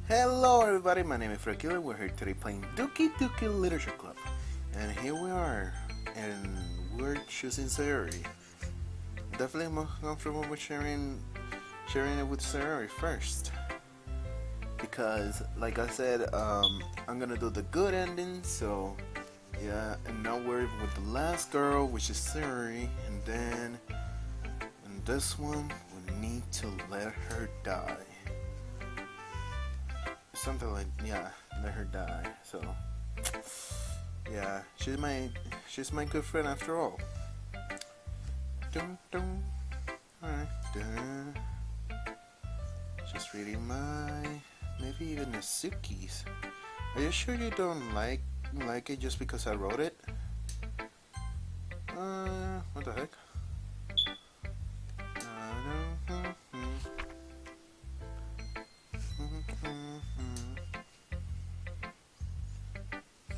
Hello everybody, my name is Frekiller. We're here today playing Doki Literature Club. And here we are, and we're choosing Sayori. Definitely more comfortable with sharing it with Sayori first. Because, like I said, I'm gonna do the good ending, so yeah, and now we're with the last girl, which is Sayori, and then in this one, we need to let her die. Something like, yeah, let her die. So yeah, she's my good friend after all. Dun, dun. Alright, dun. Just reading maybe even Natsuki's. Are you sure you don't like it just because I wrote it? What the heck?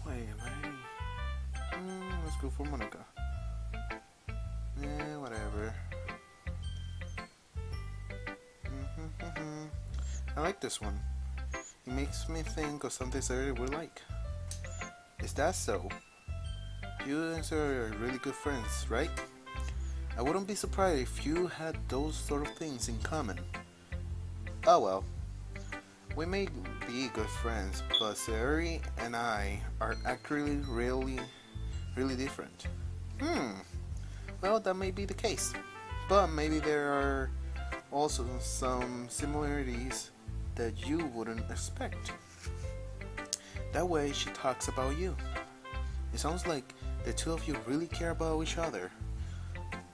Wait, let's go for Monica. Yeah, whatever. I like this one. It makes me think of something Sarah would like. Is that so? You and Sarah are really good friends, right? I wouldn't be surprised if you had those sort of things in common. Oh well. We may be good friends, but Sayori and I are actually really different. Well, that may be the case. But maybe there are also some similarities that you wouldn't expect. That way she talks about you. It sounds like the two of you really care about each other,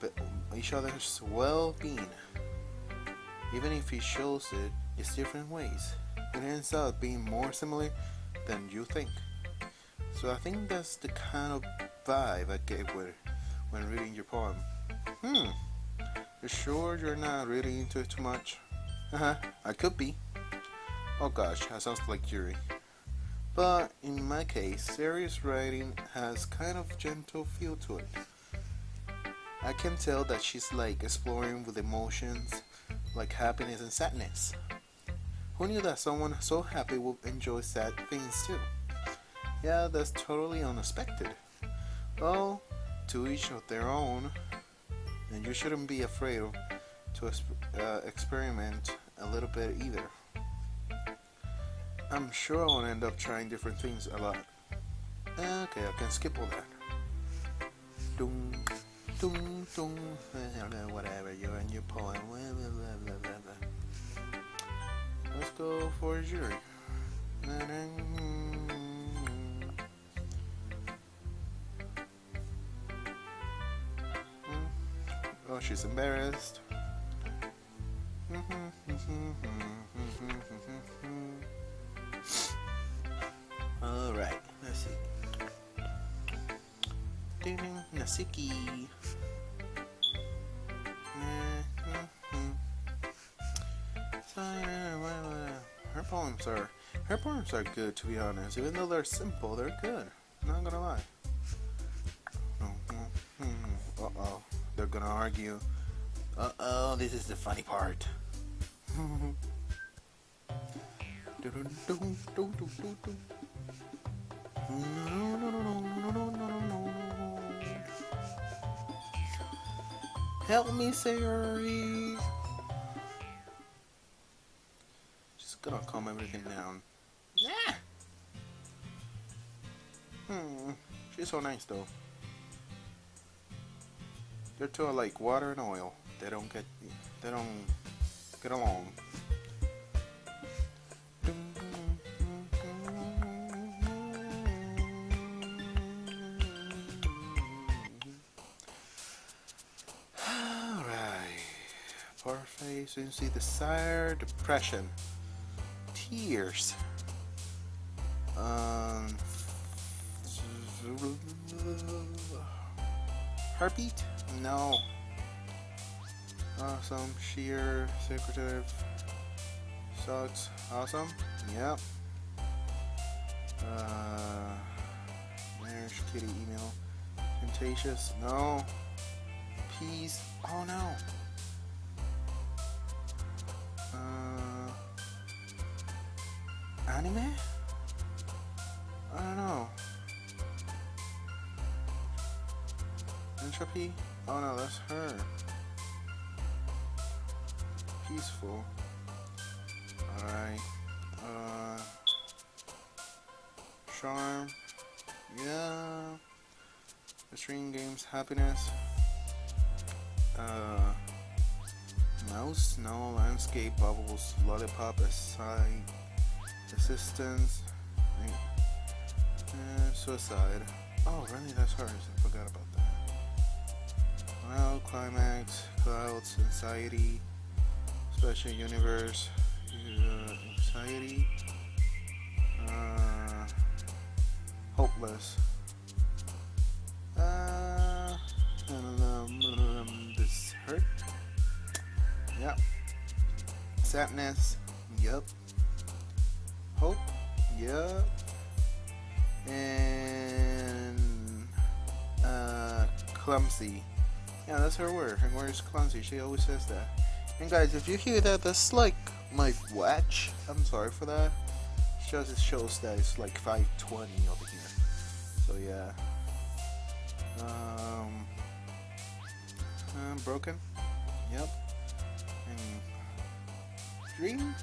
but each other's well-being. Even if he shows it in different ways, it ends up being more similar than you think. So I think that's the kind of vibe I get when reading your poem. You sure you're not really into it too much? I could be. Oh gosh, that sounds like Yuri. But in my case, serious writing has kind of gentle feel to it. I can tell that she's like exploring with emotions like happiness and sadness. Who knew that someone so happy would enjoy sad things too? Yeah, that's totally unexpected. Well, to each of their own, and you shouldn't be afraid to experiment a little bit either. I'm sure I'll end up trying different things a lot. Okay, I can skip all that. Dum, dum, dum. Whatever, you're in your poem. Let's go for a jury. Oh, she's embarrassed. Alright, let's see. Natsuki. Her poems are good, to be honest. Even though they're simple, they're good. Not gonna lie. Uh-oh, they're gonna argue. Uh-oh, this is the funny part. Help me, Sayori. Just gonna calm everything down. Yeah. She's so nice though. They're two are like water and oil. They don't get along. Parfait, see desire, depression, tears, heartbeat? No. Awesome, sheer, secretive, sucks, awesome, yep. Marriage, kitty, email, contagious, no. Peace, oh no. Anime? I don't know. Entropy? Oh no, that's her. Peaceful. Alright. Charm. Yeah. Extreme games. Happiness. Mouse? No. Landscape. Bubbles. Lollipop. Aside. Assistance. Suicide. Oh, really? That's hers. I forgot about that. Well, climax. Clouds. Anxiety. Special universe. Anxiety. Hopeless. This hurt. Yep. Sadness. Yep. Hope. Yep. And clumsy. Yeah, that's her word. Her word is clumsy. She always says that. And guys, if you hear that, that's like my watch. I'm sorry for that. It shows that it's like 5:20 over here. So yeah. Broken. Yep. And dream?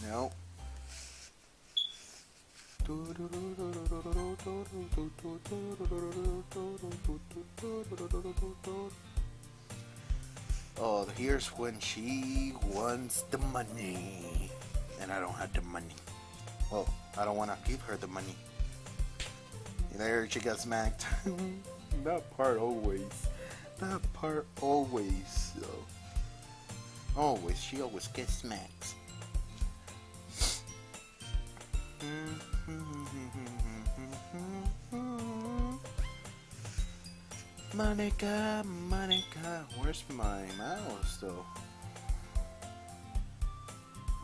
No. Oh, here's when she wants the money. And I don't have the money. Well, I don't want to give her the money. There she got smacked. That part always. That part always. Always. She always gets smacked. Monica, Monica. Where's my mouse though?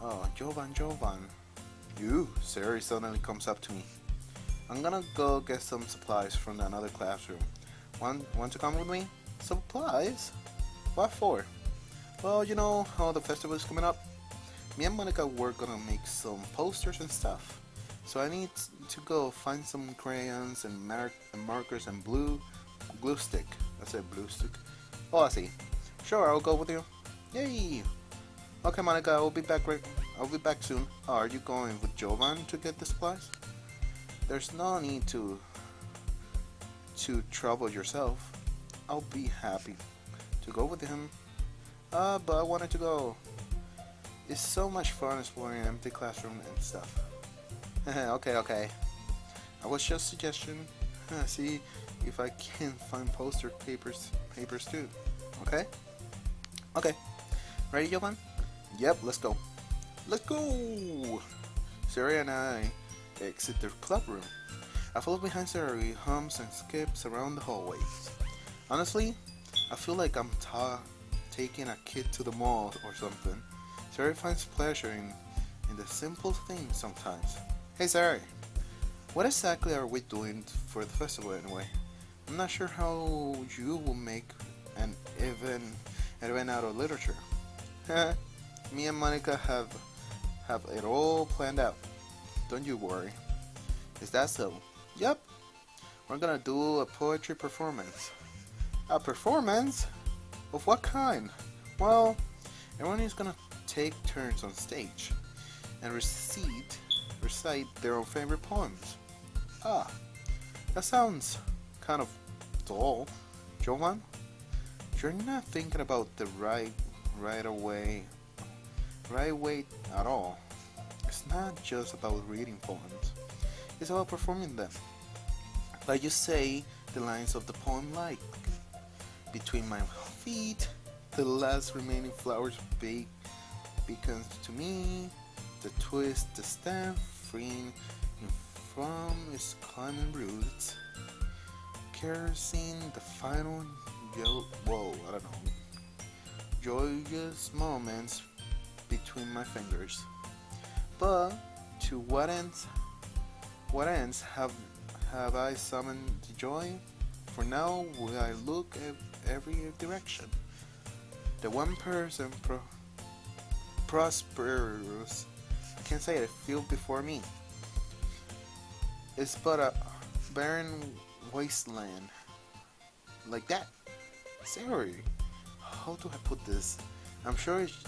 Oh, Jovan. Sari suddenly comes up to me. I'm gonna go get some supplies from another classroom. Want to come with me? Supplies? What for? Well, you know how the festival is coming up? Me and Monica were gonna make some posters and stuff. So I need to go find some crayons and markers and glue stick. I said blue stick. Oh, I see. Sure, I'll go with you. Yay! Okay, Monica, I'll be back soon. Oh, are you going with Jovan to get the supplies? There's no need to trouble yourself. I'll be happy to go with him. But I wanted to go. It's so much fun exploring an empty classroom and stuff. Okay. I was just a suggestion. See if I can find poster papers too. Okay. Ready, Jovan? Yep, let's go. Sari and I exit the club room. I follow behind Sari, who hums and skips around the hallways. Honestly, I feel like I'm taking a kid to the mall or something. Sari finds pleasure in the simple things sometimes. Hey Sari, what exactly are we doing for the festival anyway? I'm not sure how you will make an event out of literature. Me and Monica have it all planned out. Don't you worry. Is that so? Yep. We're gonna do a poetry performance. A performance? Of what kind? Well, everyone is gonna take turns on stage and recite their own favorite poems. Ah, that sounds kind of dull. Jovan, you're not thinking about the right way at all. It's not just about reading poems. It's about performing them. Like you say the lines of the poem like, between my feet, the last remaining flowers beckons to me, the twist, the stem, freeing from its climbing roots, caressing the final joyous moments between my fingers. But to what ends have I summoned the joy? For now will I look at every direction. The one person prosperous, I can't say it, feel before me. It's but a barren wasteland. Like that. Sorry. How do I put this? I'm sure it's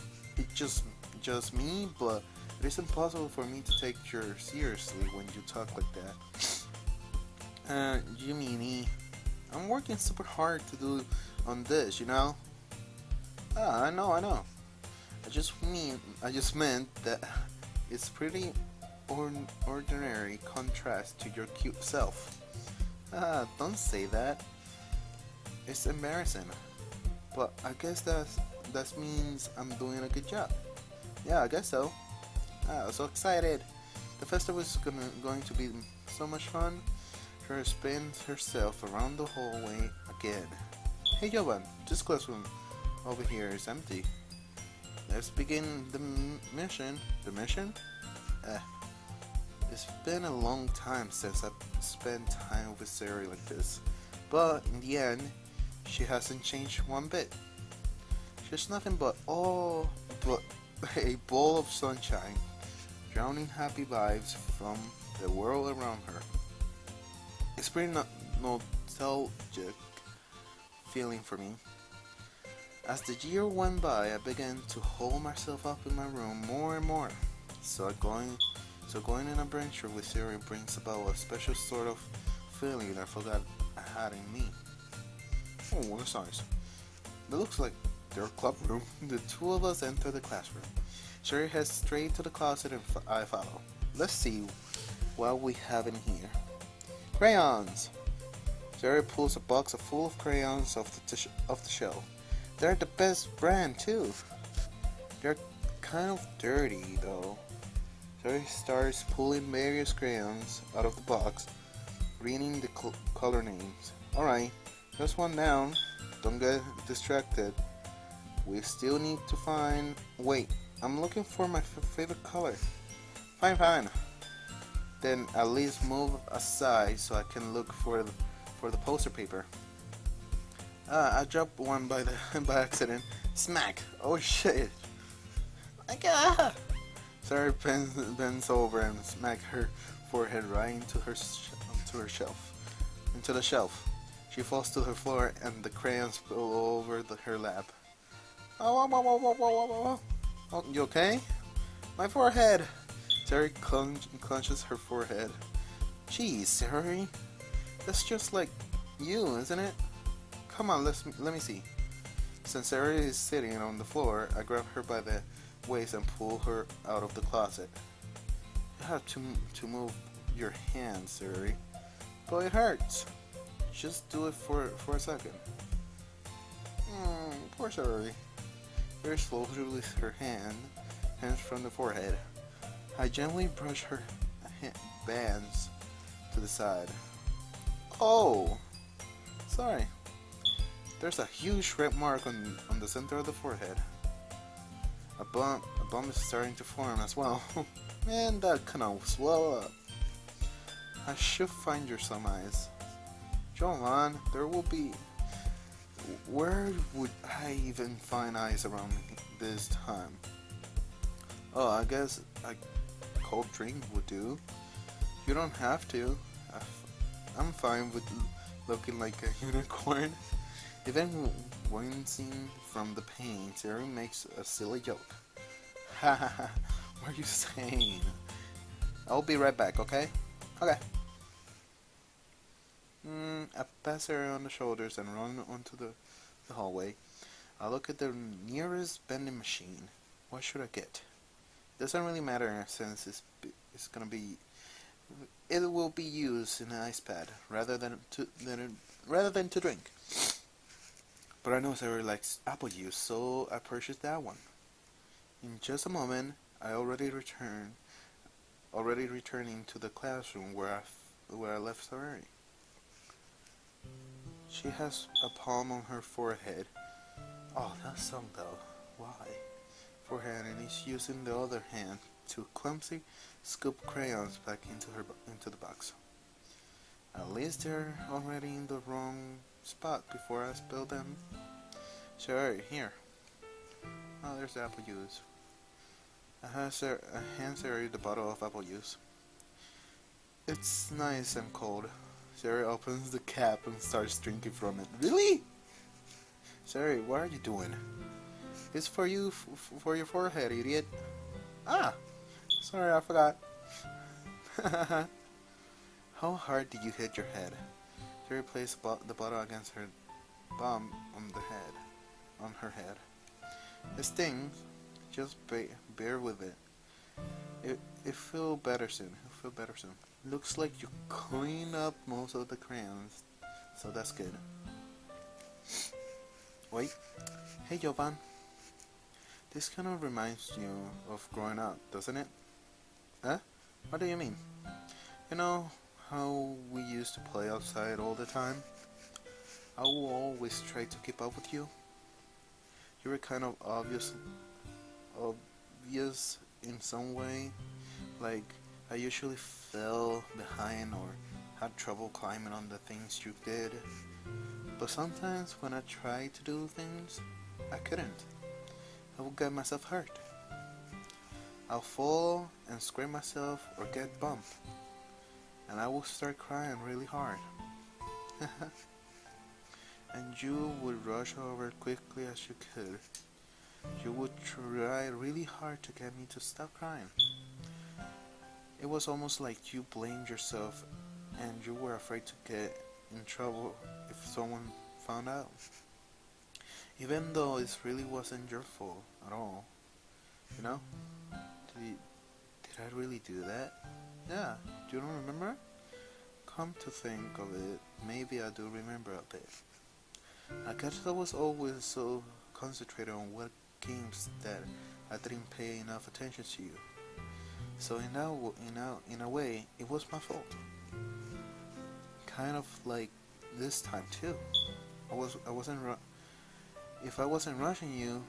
just me, but it is impossible for me to take you seriously when you talk like that. Jiminy, I'm working super hard to do on this, you know? Ah, I know. I just meant that it's pretty ordinary contrast to your cute self. Ah, don't say that. It's embarrassing. But I guess that means I'm doing a good job. Yeah, I guess so. Ah, I'm so excited. The festival is going to be so much fun. She spins herself around the hallway again. Hey Jovan, this classroom over here is empty. Let's begin the mission. The mission? Eh, it's been a long time since I've spent time with Sari like this. But in the end, she hasn't changed one bit. She's nothing but a ball of sunshine, drowning happy vibes from the world around her. It's pretty nostalgic feeling for me. As the year went by, I began to hold myself up in my room more and more. So going on an adventure with Siri brings about a special sort of feeling I forgot I had in me. Oh, that's nice. It looks like their club room. The two of us enter the classroom. Sherry heads straight to the closet and I follow. Let's see what we have in here. Crayons! Sherry pulls a box full of crayons off the shelf. They're the best brand too. They're kind of dirty though. Sherry starts pulling various crayons out of the box, reading the color names. Alright, just one down. Don't get distracted. We still need to find... Wait, I'm looking for my favorite color. Fine. Then at least move aside so I can look for the poster paper. I dropped one by accident. Smack! Oh shit! My God! Sarah bends over and smacks her forehead right into the shelf. She falls to the floor and the crayons spill over her lap. Oh, you okay? My forehead! Sarah clenches her forehead. Jeez, Sarah, that's just like you, isn't it? Come on, let me see. Since Sarah is sitting on the floor, I grab her by the waist and pull her out of the closet. You have to move your hands, Sarah. But it hurts. Just do it for a second. Poor Sarah. Very slowly release her hands from the forehead. I gently brush her bands to the side. Oh, sorry. There's a huge red mark on the center of the forehead. A bump is starting to form as well. Man, that can swell up. I should find you some eyes. Jovan, there will be... Where would I even find eyes around this time? Oh, I guess a cold drink would do. You don't have to. I'm fine with looking like a unicorn. Even wincing from the pain, Terry makes a silly joke. Ha ha ha, what are you saying? I'll be right back, okay? Okay. I pass her on the shoulders and run onto the hallway. I look at the nearest vending machine. What should I get? Doesn't really matter since it's gonna be... It will be used in an ice pad rather than to drink. But I know Sarah likes apple juice, so I purchased that one. In just a moment, I already returning to the classroom where I left Sarah. She has a palm on her forehead. Oh, that song though. Why? Forehead, and is using the other hand to clumsily scoop crayons back into the box. At least they're already in the wrong spot before I spill them. Sure, here. Oh, there's the apple juice. I hand Sarah the bottle of apple juice. It's nice and cold. Sherry opens the cap and starts drinking from it. Really? Sherry, what are you doing? It's for you, for your forehead, idiot. Ah, sorry, I forgot. How hard did you hit your head? Sherry placed the bottle against her bum on the head, on her head. It stings. Just bear with it. It feel better soon. It'll feel better soon. Looks like you cleaned up most of the crayons, so that's good. Wait. Hey, Jovan. This kind of reminds you of growing up, doesn't it? Huh? What do you mean? You know how we used to play outside all the time? I will always try to keep up with you. You were kind of obvious in some way. Like, I usually fell behind or had trouble climbing on the things you did. But sometimes when I tried to do things, I couldn't. I would get myself hurt. I'll fall and scrape myself or get bumped. And I will start crying really hard. And you would rush over quickly as you could. You would try really hard to get me to stop crying. It was almost like you blamed yourself and you were afraid to get in trouble if someone found out. Even though it really wasn't your fault at all. You know? Did I really do that? Yeah, you don't remember? Come to think of it, maybe I do remember a bit. I guess I was always so concentrated on what games that I didn't pay enough attention to you. So in a way, it was my fault. Kind of like this time too. If I wasn't rushing you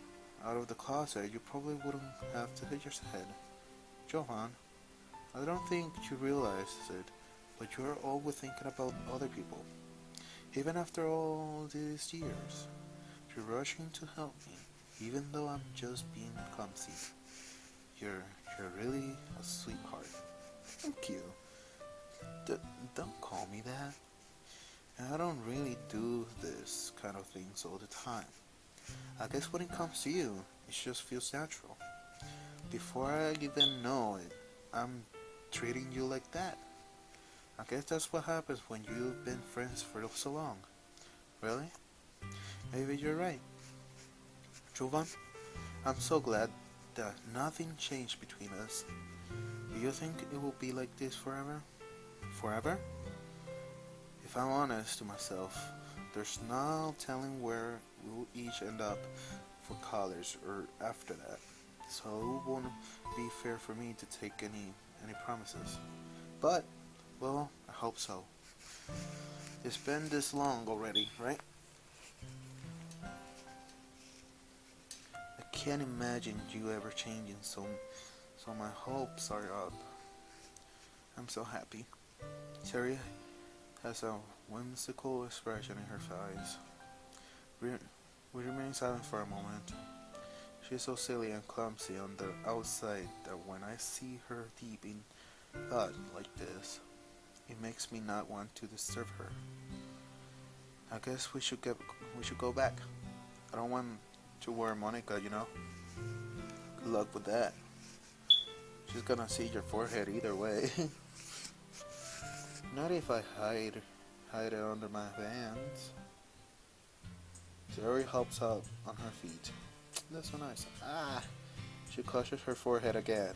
out of the closet, you probably wouldn't have to hit your head. Johan, I don't think you realize it, but you're always thinking about other people. Even after all these years, you're rushing to help me, even though I'm just being clumsy. You're really a sweetheart. Thank you. Don't call me that. And I don't really do this kind of things all the time. I guess when it comes to you, it just feels natural. Before I even know it, I'm treating you like that. I guess that's what happens when you've been friends for so long. Really? Maybe you're right. Jovan, I'm so glad that nothing changed between us. Do you think it will be like this forever? Forever? If I'm honest to myself, there's no telling where we'll each end up for college or after that. So it won't be fair for me to take any promises. But, well, I hope so. It's been this long already, right? I can't imagine you ever changing, so my hopes are up. I'm so happy. Terry has a whimsical expression in her eyes. We remain silent for a moment. She's so silly and clumsy on the outside that when I see her deep in thought like this, it makes me not want to disturb her. I guess we should go back. I don't want to worry Monica, you know. Good luck with that. She's gonna see your forehead either way. Not if I hide it under my hands. Zuri helps out on her feet. That's so nice. Ah! She crushes her forehead again.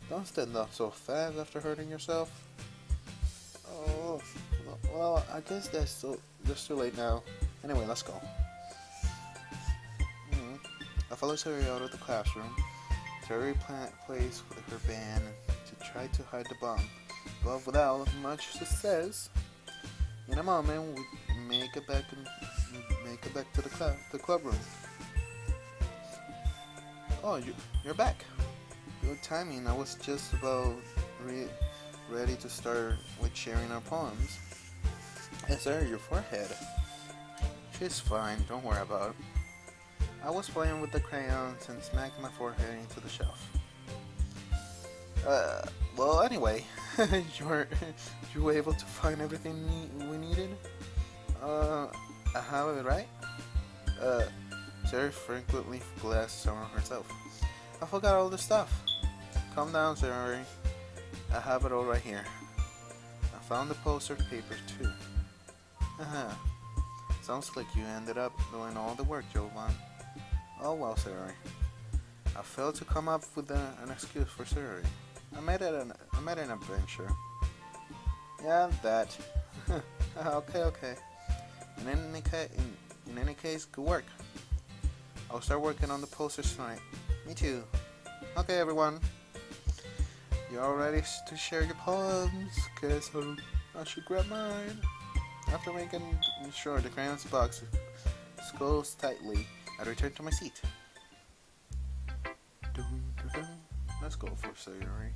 Don't stand up so fast after hurting yourself. Oh, well, I guess that's too late now. Anyway, let's go. I follow Terry out of the classroom. Terry plays with her band to try to hide the bomb, but without much success. In a moment, we make it back to the club room. Oh, you're back. Good timing. I was just about ready to start with sharing our poems. Yes, sir, your forehead. She's fine. Don't worry about it. I was playing with the crayons and smacked my forehead into the shelf. Well, anyway, You're you were able to find everything we needed? I have it right? Uh, Sarah frequently glances around herself. I forgot all the stuff. Calm down, Sarah. I have it all right here. I found the poster paper too. Haha. Sounds like you ended up doing all the work, Jovan. Oh well, Sarah. I failed to come up with an excuse for Sarah. I made an adventure. Yeah, that. Okay. In any case, good work. I'll start working on the posters tonight. Me too. Okay, everyone. You all ready to share your poems? Guess I should grab mine. After making sure the crayons box is closed tightly, I return to my seat. Let's go for Sayuri.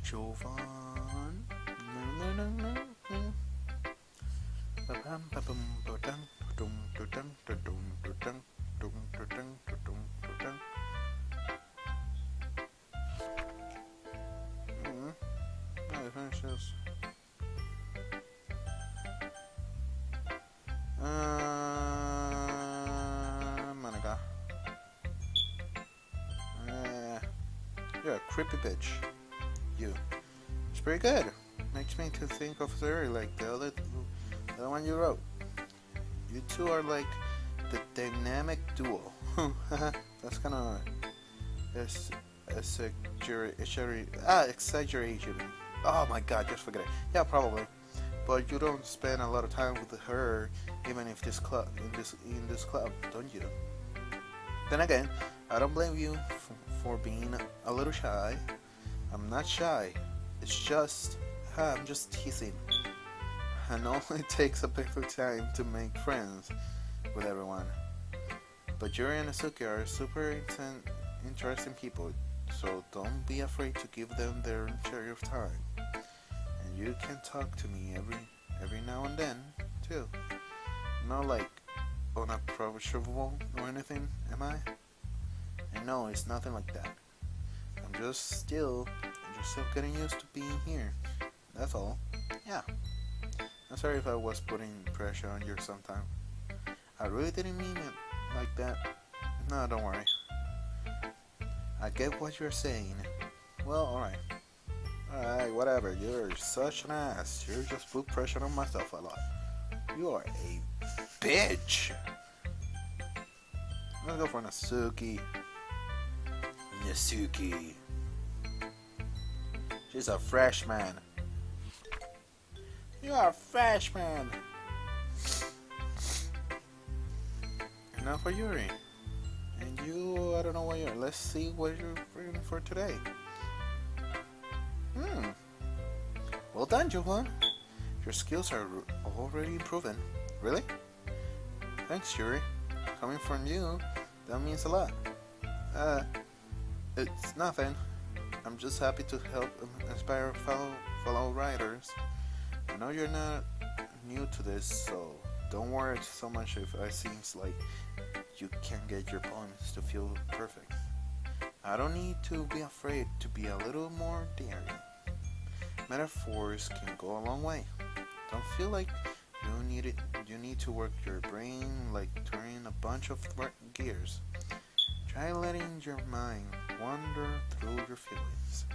Jovan. Monica. You're a creepy bitch. You. It's pretty good. Makes me to think of Zuri like the other one you wrote. You two are like the dynamic duo. That's kind of exaggeration. Oh my god, just forget it. Yeah, probably. But you don't spend a lot of time with her, even if in this club, don't you? Then again, I don't blame you for being a little shy. I'm not shy. It's just I'm just teasing. I know it takes a bit of time to make friends with everyone, but Yuri and Asuki are super interesting people, so don't be afraid to give them their share of time. And you can talk to me every now and then too. Not like unapproachable or anything, am I? And no, it's nothing like that. I'm just still getting used to being here. That's all. Yeah. I'm sorry if I was putting pressure on you sometime. I really didn't mean it like that. No, don't worry. I get what you're saying. Well, alright. Alright, whatever. You're such an ass. You just put pressure on myself a lot. You are a bitch. Let's go for Nasuki. Nasuki. She's a freshman. You are a freshman. And now for Yuri. And you, I don't know what you're. Let's see what you're bringing for today. Well done, Jovan. Your skills are already improving. Really? Thanks, Yuri. Coming from you, that means a lot. It's nothing. I'm just happy to help inspire fellow writers. I know you're not new to this, so don't worry so much if it seems like you can't get your poems to feel perfect. I don't need to be afraid to be a little more daring. Metaphors can go a long way. Don't feel like you need to work your brain like turning a bunch of gears. Try letting your mind wander through your feelings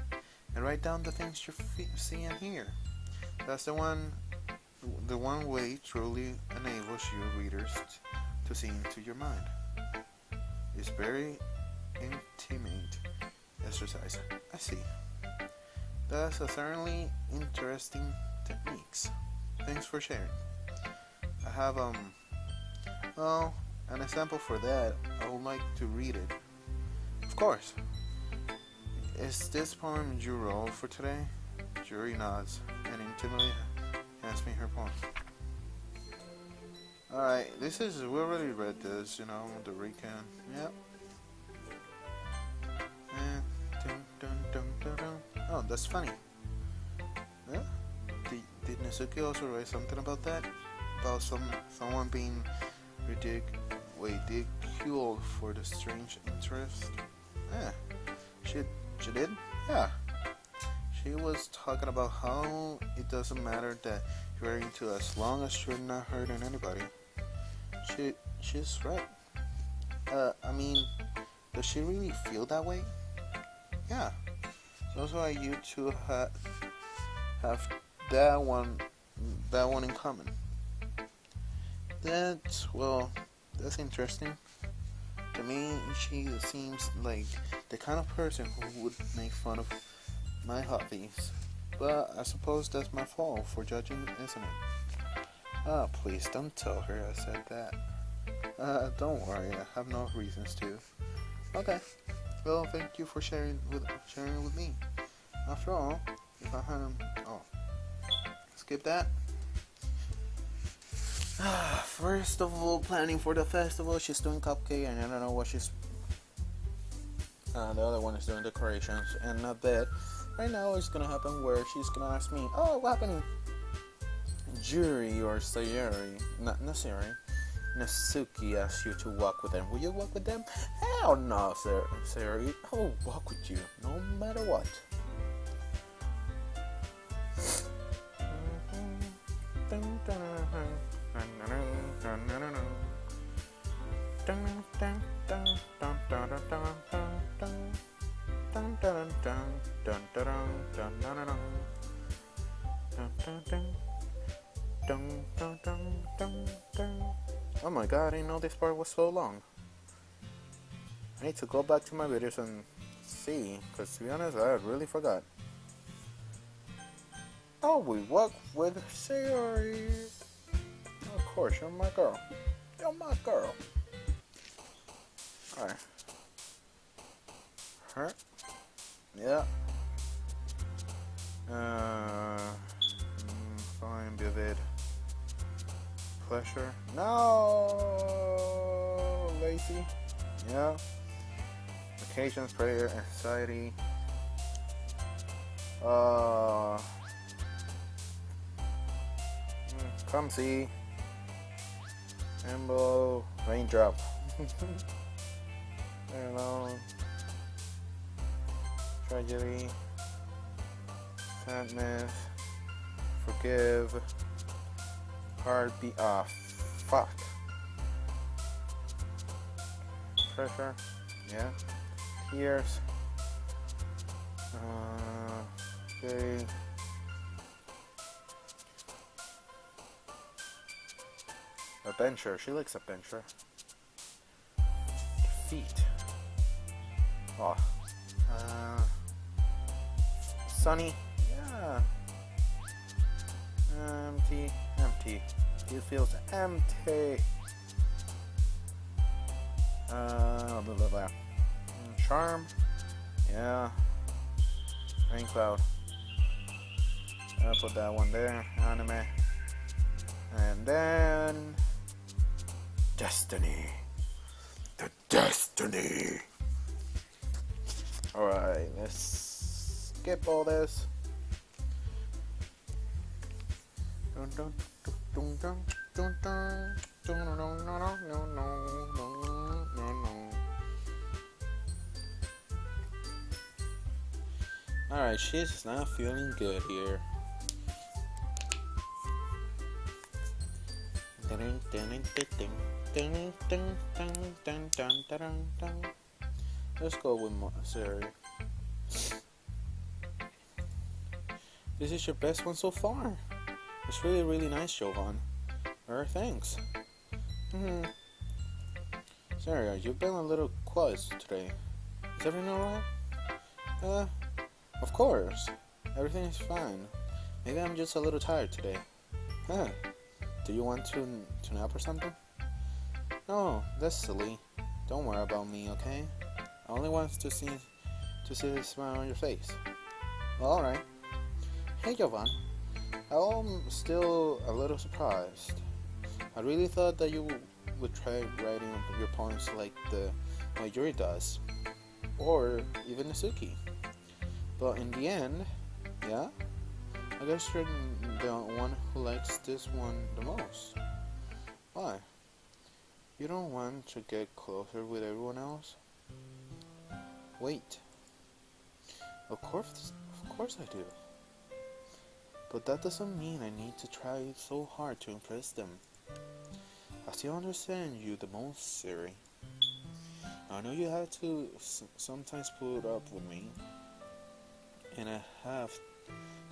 and write down the things you see and hear. That's the one way truly enables you readers to see into your mind. It's very intimate exercise. I see. That's a certainly interesting techniques. Thanks for sharing. I have an example for that. I would like to read it. Of course. Is this poem you wrote for today? Yuri nods and intimately hands me her poem. Alright, we already read this, the recount. Yep. Oh, that's funny. Yeah? Did Nasuki also write something about that? About someone being ridiculed for the strange interest? Yeah, she did? Yeah, she was talking about how it doesn't matter that you're into as long as you're not hurting anybody. She's right. I mean, does she really feel that way? Yeah. So that's why you two have that one in common. That's interesting. To me, she seems like the kind of person who would make fun of my hobbies. But I suppose that's my fault for judging, isn't it? Ah, please don't tell her I said that. Don't worry, I have no reasons to. Okay. Well, thank you for sharing with me. After all, if I hadn't, skip that. First of all, planning for the festival. She's doing cupcake, and I don't know what she's. The other one is doing decorations, and not that. Right now, it's gonna happen where she's gonna ask me, "Oh, what happened?" Juri or Sayuri, not Sayuri. Nasuki asks you to walk with them. Will you walk with them? Hell no, Sayuri. I will walk with you, no matter what. Oh my god, I didn't know this part was so long. I need to go back to my videos and see, because to be honest, I really forgot. Oh, we walk with Sayori. Of course, you're my girl. You're my girl. Alright. Her? Yeah. Fine, vivid. Pleasure. No! Lazy. Yeah. Occasions, prayer, anxiety. Clumsy. Embo. Raindrop. Alone. Tragedy. Sadness. Forgive. Heartbeat. Fuck. Pressure. Yeah. Tears. Okay. Adventure. She likes adventure. Defeat. Oh. Sunny. Yeah. Empty. It feels empty. Blah blah blah. Charm. Yeah. Rain cloud. I'll put that one there. Anime. And then Destiny. The Destiny. Alright, let's skip all this. Alright, she's not feeling good here. Let's go with Siri. This is your best one so far. It's really nice, Jovan. Thanks. Sorry, you've been a little quiet today. Is everything alright? Of course. Everything is fine. Maybe I'm just a little tired today. Huh. Do you want to nap or something? No, that's silly. Don't worry about me, okay? I only want to see the smile on your face. Well, alright. Hey, Jovan. I'm still a little surprised. I really thought that you would try writing your poems like Yuri does, or even Nasuki. But in the end, yeah, I guess you're the one who likes this one the most. Why? You don't want to get closer with everyone else? Wait. Of course I do. But that doesn't mean I need to try so hard to impress them. I still understand you the most, Siri. I know you have to sometimes put up with me, and I have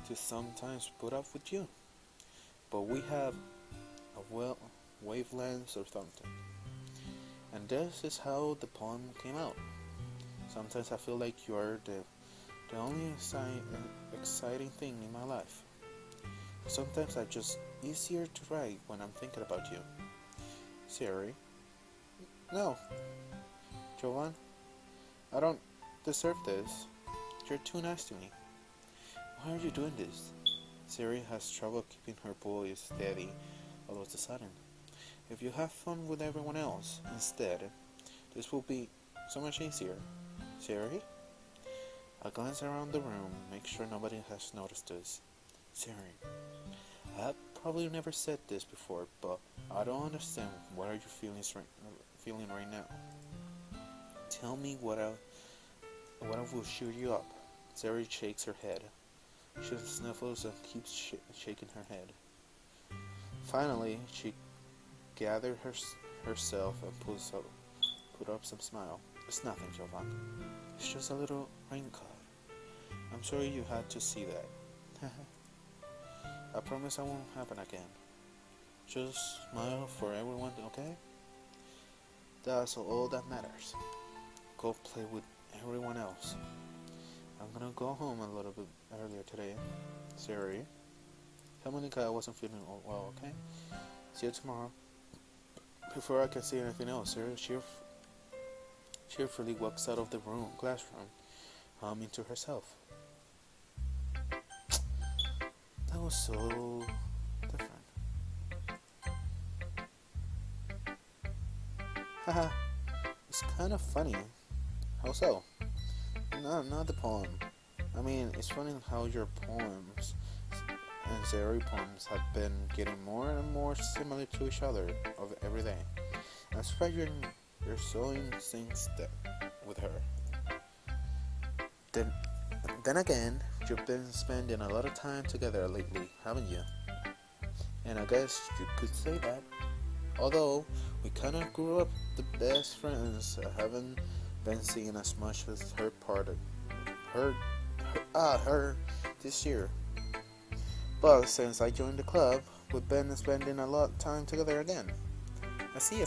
to sometimes put up with you. But we have a wavelength or something. And this is how the poem came out. Sometimes I feel like you are the only exciting thing in my life. Sometimes it's just easier to write when I'm thinking about you. Siri? No. Jovan? I don't deserve this. You're too nice to me. Why are you doing this? Siri has trouble keeping her voice steady all of a sudden. If you have fun with everyone else instead, this will be so much easier. Siri? I glance around the room, make sure nobody has noticed this. Siri, I've probably never said this before, but I don't understand what are you feeling right now. Tell me what will cheer you up. Siri shakes her head. She sniffles and keeps shaking her head. Finally, she gathered herself and put up some smile. It's nothing, Jovan. It's just a little rain cloud. I'm sorry you had to see that. I promise I won't happen again. Just smile for everyone, okay? That's all that matters. Go play with everyone else. I'm gonna go home a little bit earlier today. Siri, tell Monica I wasn't feeling well, okay? See you tomorrow. Before I can say anything else, Siri cheerfully walks out of the classroom, humming to herself. That was so different. Haha, it's kind of funny. How so? No, not the poem. I mean, it's funny how your poems and Zeri poems have been getting more and more similar to each other every day. I'm surprised you're so in sync with her. Then again, you've been spending a lot of time together lately, haven't you? And I guess you could say that. Although we kind of grew up the best friends, I haven't been seeing as much as her this year. But since I joined the club, we've been spending a lot of time together again. I see.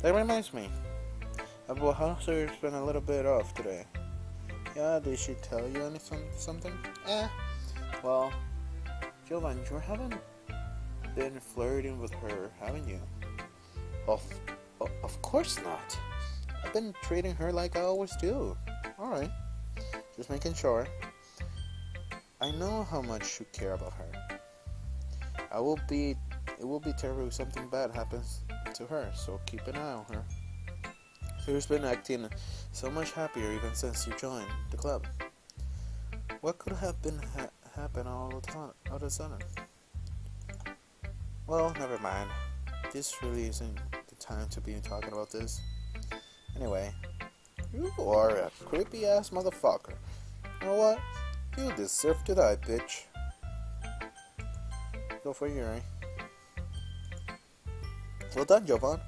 That reminds me. About Hauser's been a little bit off today. Yeah, did she tell you something? Well, Jovan, you haven't been flirting with her, haven't you? Of course not. I've been treating her like I always do. Alright, just making sure. I know how much you care about her. It will be terrible if something bad happens to her, so keep an eye on her. She's been acting so much happier even since you joined the club. What could have been happen all of a sudden? Well, never mind. This really isn't the time to be talking about this. Anyway, you are a creepy ass motherfucker. You know what? You deserve to die, bitch. Go for Yuri. Well done, Jovan.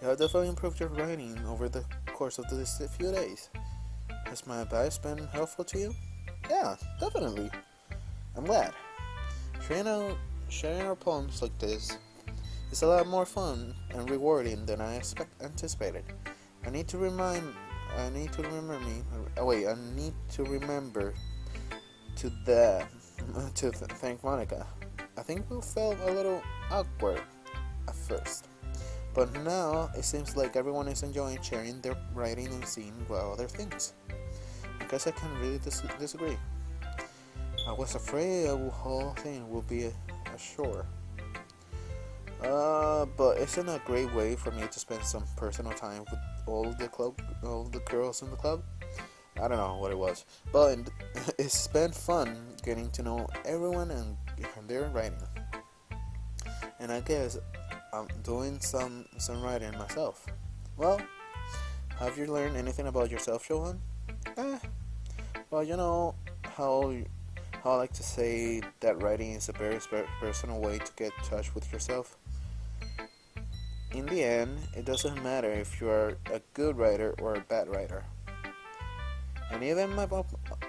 You have definitely improved your writing over the course of these few days. Has my advice been helpful to you? Yeah, definitely. I'm glad. Sharing our poems like this is a lot more fun and rewarding than I anticipated. I need to remember to thank Monica. I think we felt a little awkward at first, but now it seems like everyone is enjoying sharing their writing and seeing other things. I guess I can really disagree. I was afraid the whole thing would be a chore. But isn't a great way for me to spend some personal time with all the girls in the club? I don't know what it was, but it's been fun getting to know everyone and their writing. And I guess I'm doing some writing myself. Well, have you learned anything about yourself, Johan? Well, you know how how I like to say that writing is a very personal way to get in touch with yourself. In the end, it doesn't matter if you are a good writer or a bad writer. And even my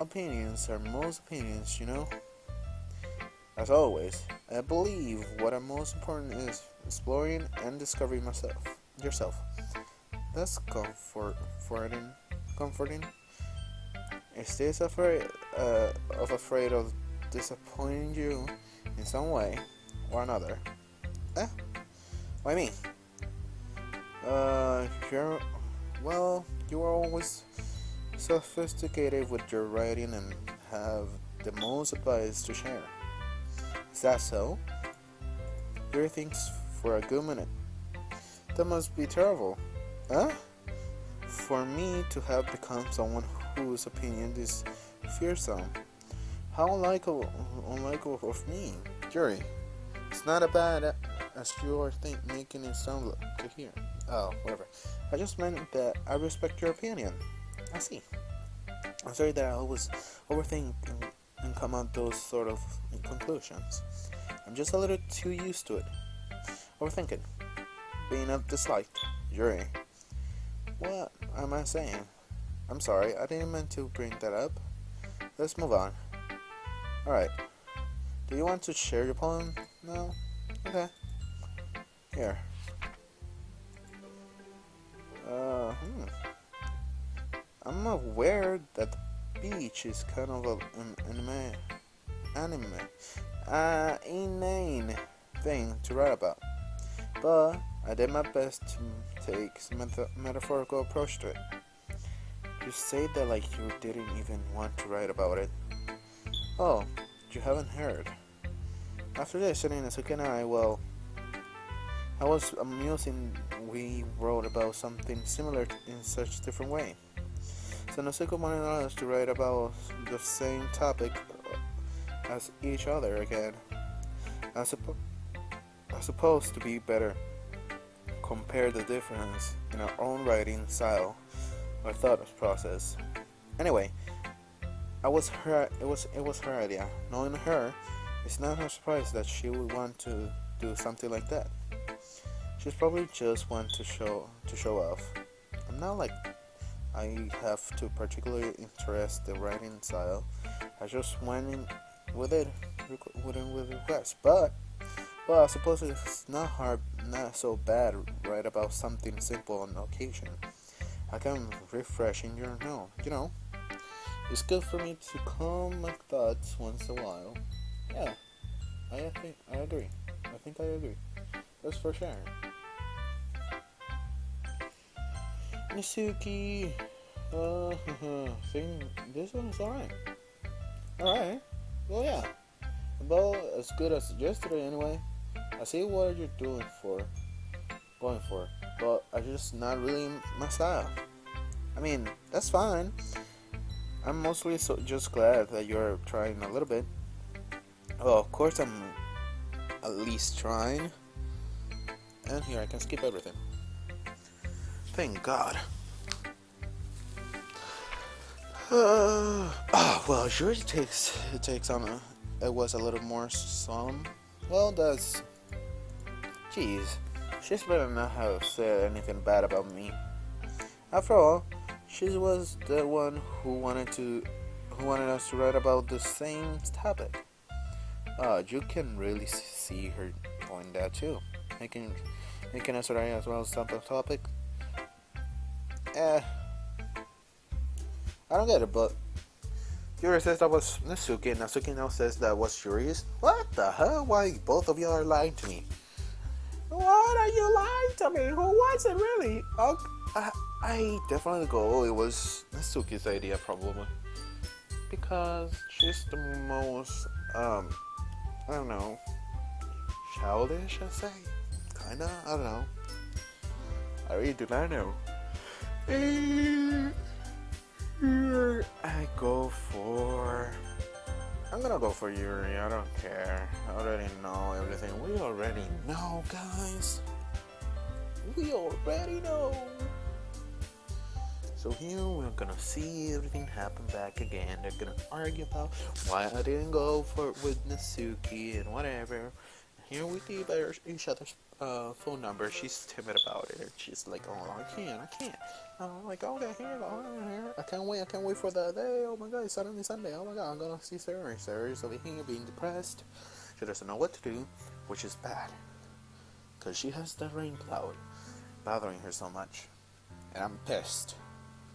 opinions are most opinions, you know? As always, I believe what are most important is exploring and discovering yourself. That's comforting. Is this afraid of disappointing you in some way or another? Eh? What I mean? You're you are always sophisticated with your writing and have the most advice to share. Is that so? Hear things for a good minute. That must be terrible. Huh? For me to have become someone whose opinion is fearsome. How unlikable of me. Jury, it's not as bad as you are making it sound to hear. Oh, whatever. I just meant that I respect your opinion. I see. I'm sorry that I always overthink and come at those sort of conclusions. I'm just a little too used to it. Overthinking. Being disliked. Jury. What am I saying? I'm sorry, I didn't mean to bring that up. Let's move on. Alright. Do you want to share your poem now? Okay. Here. I'm aware that the beach is kind of an inane thing to write about. But I did my best to take a metaphorical approach to it. You say that like you didn't even want to write about it. Oh, you haven't heard. After listening, Asuka and I was amusing. We wrote about something similar in such a different way. So Nasuko wanted us to write about the same topic as each other again. As supposed to be better. Compare the difference in our own writing style or thought process. Anyway, it was her idea. Knowing her, it's not a surprise that she would want to do something like that. She's probably just want to show off. I'm not like I have to particularly interest the writing style. I just went in with it with request. But well, I suppose it's not so bad write about something simple on occasion. I can refresh in your you know. It's good for me to calm my thoughts once in a while. Yeah, I agree. I think I agree. That's for sure. Nisuki, think this one's alright. Alright. Well, yeah. About as good as yesterday anyway. I see what you're going for, but I just not really my style. I mean, that's fine. I'm mostly just glad that you're trying a little bit. Well, of course I'm at least trying. And here I can skip everything. Thank God. Well, it usually takes on it was a little more solemn. Well, that's... Jeez, she's better not have said anything bad about me. After all, she was the one who wanted us to write about the same topic. You can really see her doing that too, making us write as well as some topic. I don't get it, but Yuri says that was Natsuki, and Natsuki now says that was Yuri's. What the hell? Why both of you are lying to me? What are you lying to me? Who was it really? I definitely go. It was Natsuki's idea, probably, because she's the most I don't know, childish. I say, kinda. I don't know. I really do not know. I'm gonna go for Yuri. I don't care. I already know everything. We already know, guys. We already know. So So here we're gonna see everything happen back again. They're gonna argue about why I didn't go for with Natsuki and whatever. Here we give each other's phone number. She's timid about it. She's like, oh, I can't. I'm like, okay, here. I can't wait for that day. Oh my God, it's suddenly Sunday. Oh my God, I'm gonna see Sarah. Sarah's over here being depressed. She doesn't know what to do, which is bad, cause she has the rain cloud bothering her so much, and I'm pissed,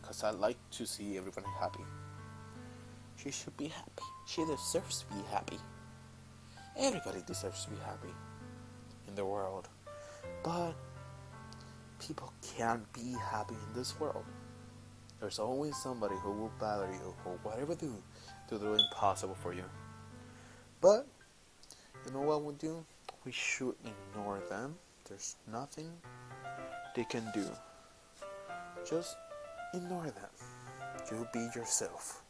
cause I like to see everyone happy. She should be happy. She deserves to be happy. Everybody deserves to be happy in the world. But people can't be happy in this world. There's always somebody who will bother you or whatever to do the impossible for you. But you know what we do? We should ignore them. There's nothing they can do. Just ignore them. You be yourself.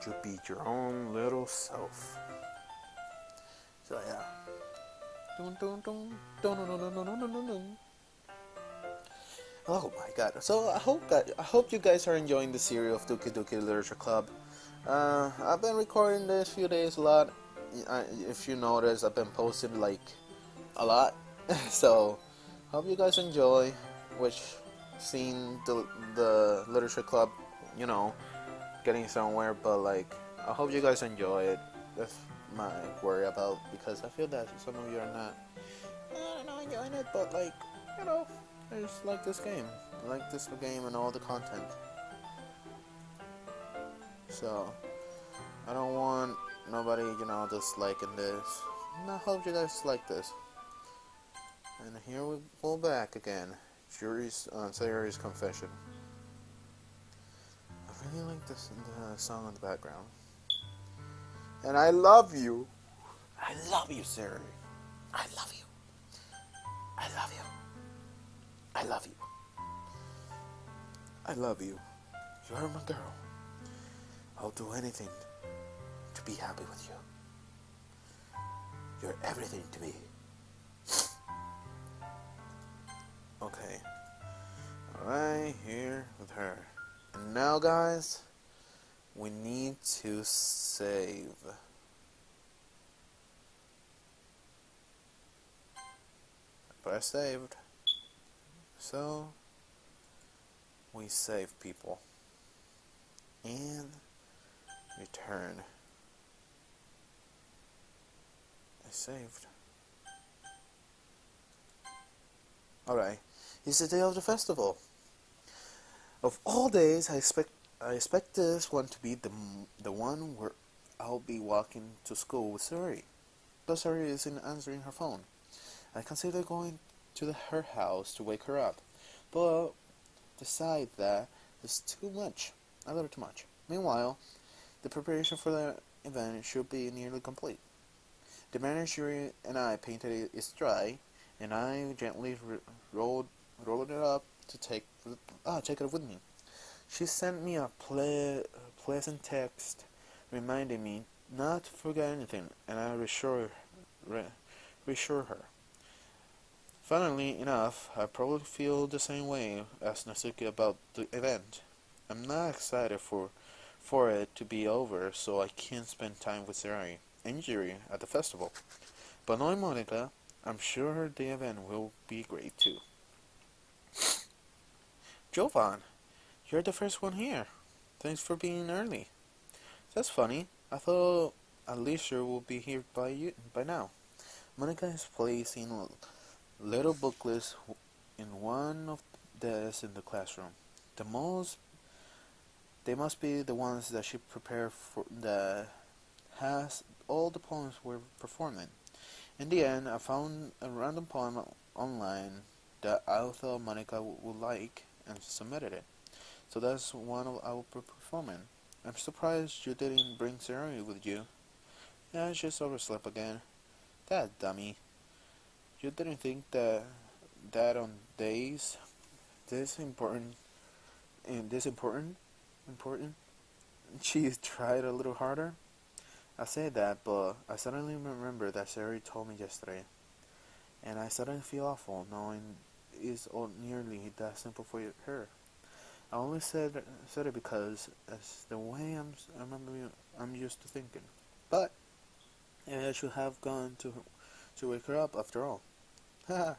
You be your own little self. So yeah. Oh my God! So I hope you guys are enjoying the series of Doki Doki Literature Club. I've been recording this few days a lot. If you notice, I've been posting like a lot. So hope you guys enjoy. Which seeing the literature club, getting somewhere. But like, I hope you guys enjoy it. That's my worry about, because I feel that some of you are not enjoying it, but like, I just like this game. I like this game and all the content. So I don't want nobody, disliking this. And I hope you guys like this. And here we go back again. Sayori's confession. I really like the song in the background. And I love you. I love you, Sayori. I love you. I love you. I love you. I love you. You are my girl. I'll do anything to be happy with you. You're everything to me. Okay. Alright, here with her. And now, guys, we need to save. But I saved. So we save people. And return. I saved. Alright. It's the day of the festival. Of all days, I expect this one to be the one where I'll be walking to school with Suri. But Suri isn't answering her phone. I consider going to her house to wake her up, but decide that it's too much, a little too much. Meanwhile, the preparation for the event should be nearly complete. The manager and I painted it dry, and I gently rolled it up to take it with me. She sent me a pleasant text reminding me not to forget anything, and I reassure her. Funnily enough, I probably feel the same way as Natsuki about the event. I'm not excited for it to be over so I can spend time with Sarari and Jiri at the festival. But knowing Monica, I'm sure the event will be great too. Jovan, you're the first one here. Thanks for being early. That's funny. I thought Alicia will be here by now. Monica is placing little booklets in one of the desks in the classroom. They must be the ones that she prepared for, that has all the poems we're performing. In the end, I found a random poem online that I thought Monica would like and submitted it. So that's one I will be performing. I'm surprised you didn't bring Sarah with you. Yeah, I just overslept again. That dummy. You didn't think that on days important, she tried a little harder? I say that, but I suddenly remember that Sarah told me yesterday, and I suddenly feel awful knowing it's all nearly that simple for her. I only said it because it's the way I'm used to thinking. But I should have gone to wake her up after all. Haha.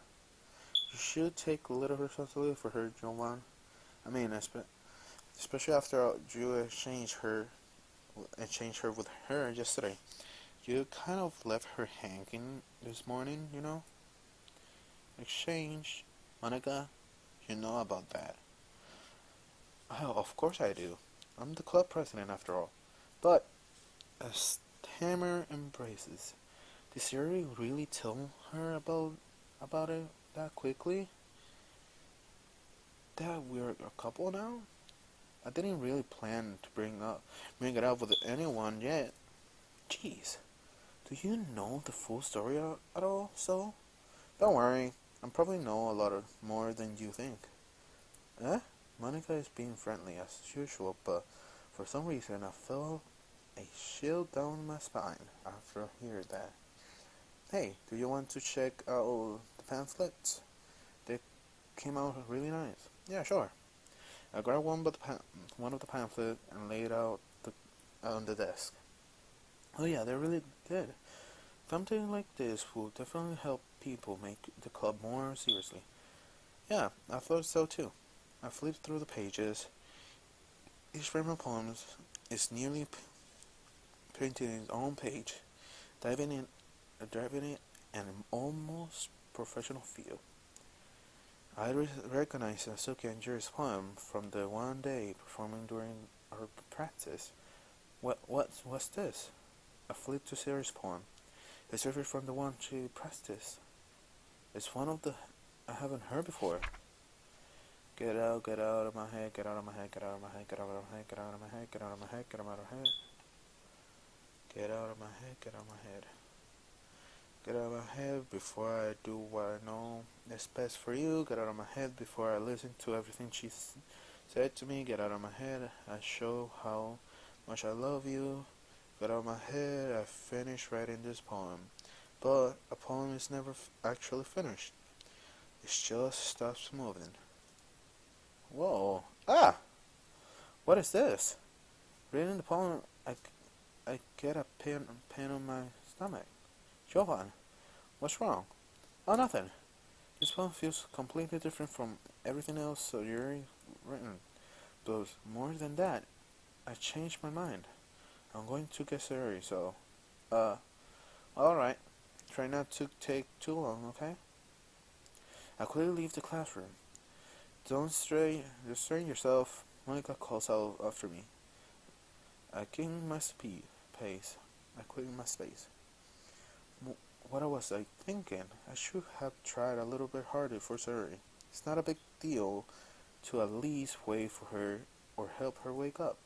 You should take a little responsibility for her, Jovan. I mean, especially after you exchanged her with her yesterday. You kind of left her hanging this morning, you know? Exchange. Monica, you know about that. Oh, of course I do. I'm the club president after all. But, as Hammer embraces, did Siri really tell her about it that quickly? That we're a couple now? I didn't really plan to bring it up with anyone yet. Jeez, do you know the full story at all? So, don't worry, I probably know a lot more than you think. Eh? Monica is being friendly as usual, but for some reason I felt a chill down my spine after hearing that. Hey, do you want to check out the pamphlets? They came out really nice. Yeah, sure. I grabbed one of the pamphlets and laid it out on the desk. Oh yeah, they're really good. Something like this will definitely help people make the club more seriously. Yeah, I thought so too. I flipped through the pages. Each frame of poems is nearly printed in its own page, driving it an almost professional feel. I recognized Asuki and Jerry's poem from the one day performing during our practice. What's this? I flipped to Sarah's poem. It's different from the one she practiced. It's one of the I haven't heard before. Get out of my head, get out of my head, get out of my head, get out of my head, get out of my head, get out of my head, get out of my head. Get out of my head, get out of my head. Get out of my head before I do what I know is best for you. Get out of my head before I listen to everything she said to me. Get out of my head, I show how much I love you. Get out of my head, I finished writing this poem. But a poem is never actually finished. It just stops moving. Whoa. Ah! What is this? Reading the poem, I get a pain on my stomach. Jovan, what's wrong? Oh, nothing. This poem feels completely different from everything else so you're written. But more than that, I changed my mind. I'm going to get serious, so... alright. Try not to take too long, okay? I quickly leave the classroom. Don't strain yourself. Monica calls out after me. I gain my pace. I quit my space. What was I thinking? I should have tried a little bit harder for Suri. It's not a big deal to at least wait for her or help her wake up.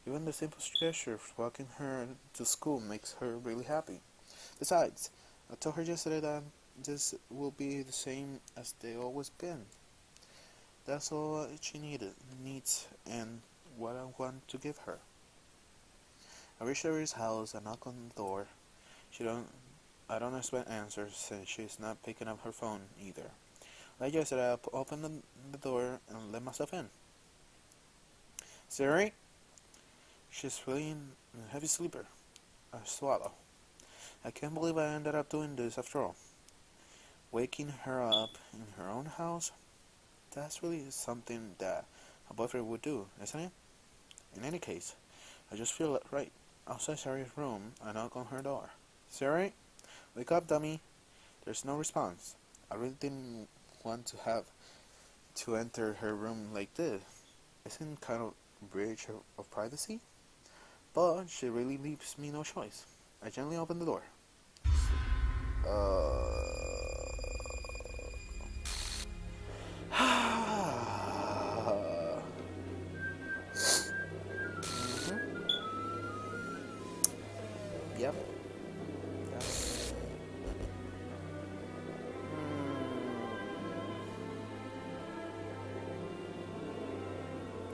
Even the simple gesture of walking her to school makes her really happy. Besides, I told her yesterday that this will be the same as they always been. That's all she needs, and what I want to give her. I reach Suri's house and knock on the door. I don't expect answers since she's not picking up her phone either. Like yesterday, I opened the door and let myself in. Siri? She's really a heavy sleeper. I swallow. I can't believe I ended up doing this after all. Waking her up in her own house? That's really something that a boyfriend would do, isn't it? In any case, I just feel it right. Outside Sari's room, I knock on her door. Sari? Wake up, dummy. There's no response. I really didn't want to enter her room like this. Isn't kind of a breach of privacy? But she really leaves me no choice. I gently open the door. Yep.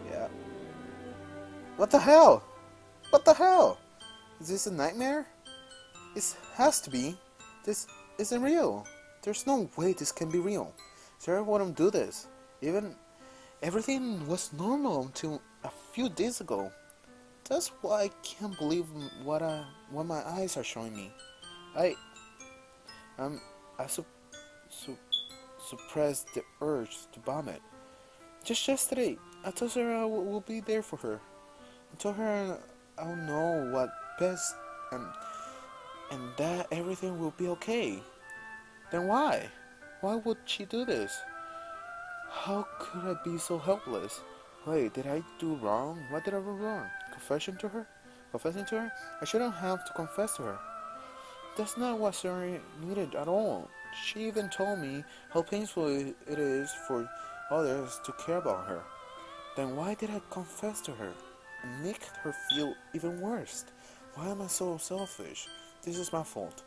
Yeah. What the hell? What the hell? Is this a nightmare? It has to be. This isn't real. There's no way this can be real. Sarah wouldn't do this. Even Everything was normal until a few days ago. That's why I can't believe what my eyes are showing me. I um I su- suppressed the urge to vomit. Just yesterday, I told her I will be there for her. I told her I'll know what best and that everything will be okay. Then why? Why would she do this? How could I be so helpless? Wait, did I do wrong? What did I do wrong? Confession to her? Confessing to her? I shouldn't have to confess to her. That's not what Sarah needed at all. She even told me how painful it is for others to care about her. Then why did I confess to her and make her feel even worse? Why am I so selfish? This is my fault.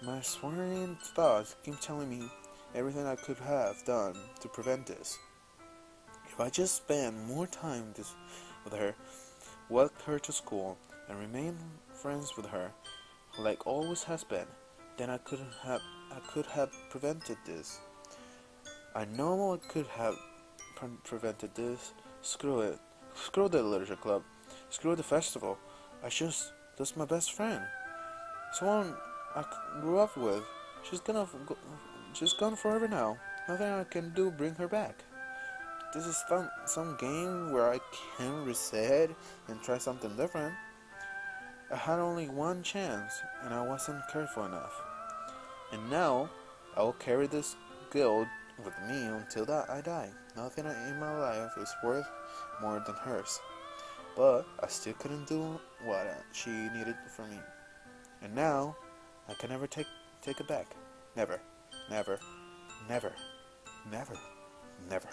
My swearing thoughts keep telling me everything I could have done to prevent this. If I just spend more time with her, walk her to school, and remain friends with her, like always has been, then I could have prevented this. I know I could have prevented this. Screw it. Screw the literature club. Screw the festival. That's my best friend. Someone I grew up with. She's gone forever now. Nothing I can do bring her back. This is some game where I can reset and try something different. I had only one chance, and I wasn't careful enough. And now, I will carry this guilt with me until I die. Nothing in my life is worth more than hers. But I still couldn't do what she needed from me. And now, I can never take it back. Never, never, never, never, never.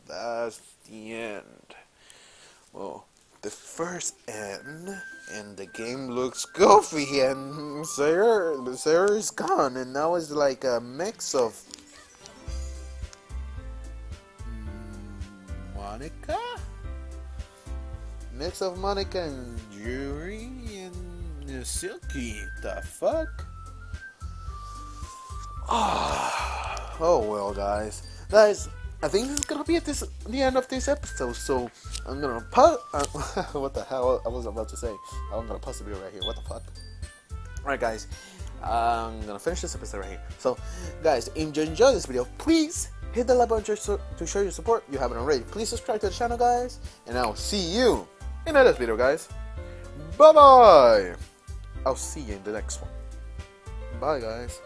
That's the end. Well, the first end, and the game looks goofy, and Sarah is gone, and now it's like a mix of Monica? Mix of Monica and Yuri and Silky. The fuck? Oh well, guys. I think this is gonna be the end of this episode. So I'm gonna pause. What the hell? I was about to say. I'm gonna pause the video right here. What the fuck? Alright, guys. I'm gonna finish this episode right here. So, guys, if you enjoyed this video, please hit the like button to show your support. If you haven't already, please subscribe to the channel, guys. And I'll see you in the next video, guys. Bye bye. I'll see you in the next one. Bye, guys.